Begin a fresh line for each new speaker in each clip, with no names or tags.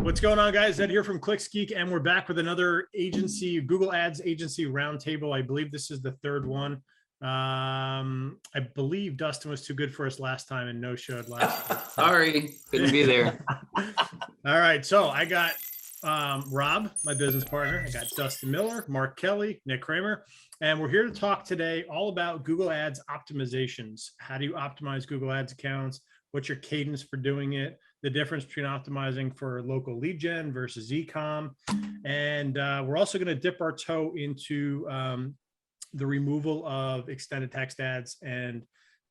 What's going on, guys? Ed here from Geek, and we're back with another agency, Google Ads agency roundtable. I believe this is the third one. I believe Dustin was too good for us last time and no-showed last time.
Sorry, couldn't be there.
All right, so I got Rob, my business partner. I got Dustin Miller, Mark Kelly, Nick Kremer, and we're here to talk today all about Google Ads optimizations. How do you optimize Google Ads accounts? What's your cadence for doing it? The difference between optimizing for local lead gen versus e-com. And we're also going to dip our toe into the removal of extended text ads and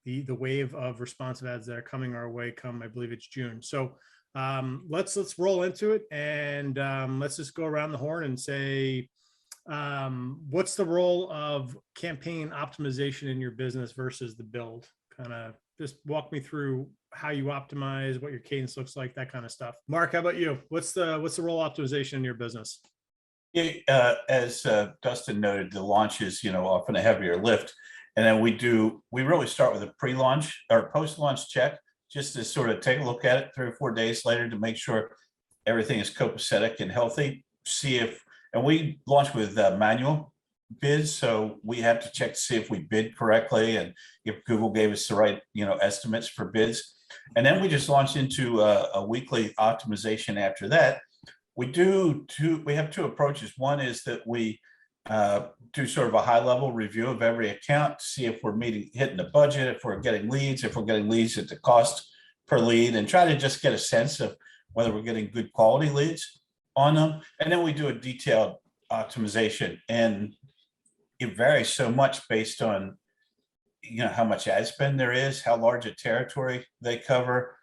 the wave of responsive ads that are coming our way come, I believe it's June. So let's roll into it, and let's just go around the horn and say, what's the role of campaign optimization in your business versus the build? Kind of just walk me through how you optimize, what your cadence looks like, that kind of stuff. Mark, how about you? What's the role of optimization in your business?
Yeah, as Dustin noted, the launch is often a heavier lift, and then we really start with a pre-launch or post-launch check, just to sort of take a look at it 3 or 4 days later to make sure everything is copacetic and healthy. And we launch with manual bids, so we have to check to see if we bid correctly and if Google gave us the right estimates for bids. And then we just launch into a weekly optimization after that. We have two approaches. One is that we do sort of a high level review of every account to see if we're hitting the budget, if we're getting leads at the cost per lead, and try to just get a sense of whether we're getting good quality leads on them. And then we do a detailed optimization, and it varies so much based on how much ad spend there is, how large a territory they cover.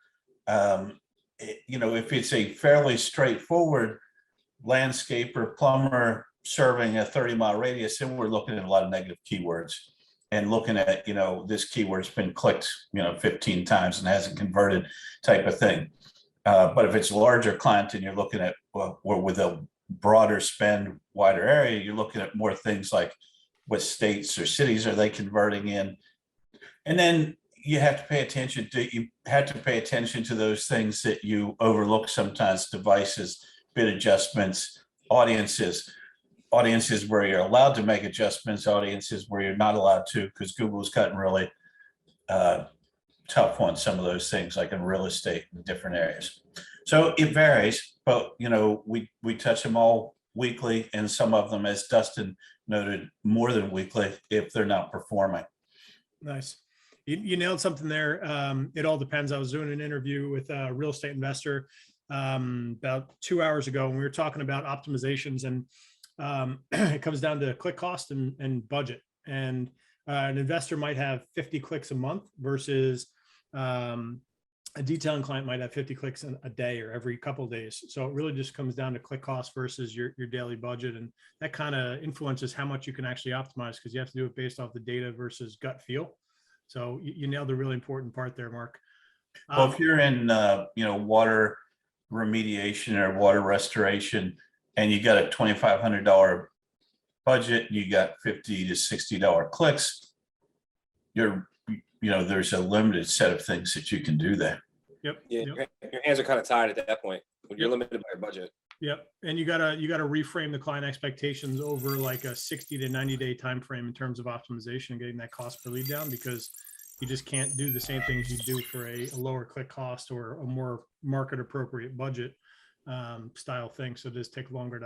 If it's a fairly straightforward landscaper, plumber serving a 30-mile radius, then we're looking at a lot of negative keywords and looking at, this keyword's been clicked, 15 times and hasn't converted type of thing. But if it's a larger client and you're looking at, with a broader spend, wider area, you're looking at more things like what states or cities are they converting in. And then you have to pay attention to those things that you overlook sometimes: devices, bid adjustments, audiences where you're allowed to make adjustments, audiences where you're not allowed to, because Google's gotten really tough on some of those things, like in real estate and different areas. So it varies, but we touch them all weekly, and some of them, as Dustin noted, more than weekly if they're not performing.
Nice. You nailed something there. It all depends. I was doing an interview with a real estate investor about 2 hours ago, and we were talking about optimizations, and it comes down to click cost and budget. And an investor might have 50 clicks a month versus a detailing client might have 50 clicks a day or every couple of days. So it really just comes down to click cost versus your daily budget. And that kind of influences how much you can actually optimize, because you have to do it based off the data versus gut feel. So you nailed a really important part there, Mark.
Well, if you're in, water remediation or water restoration, and you got a $2,500 budget, you got $50 to $60 clicks, there's a limited set of things that you can do there.
Yep.
Yeah, your hands are kind of tied at that point when you're limited by your budget.
Yep. And you gotta reframe the client expectations over like a 60 to 90-day time frame in terms of optimization and getting that cost per lead down, because you just can't do the same things you do for a lower click cost or a more market appropriate budget style thing. So it does take longer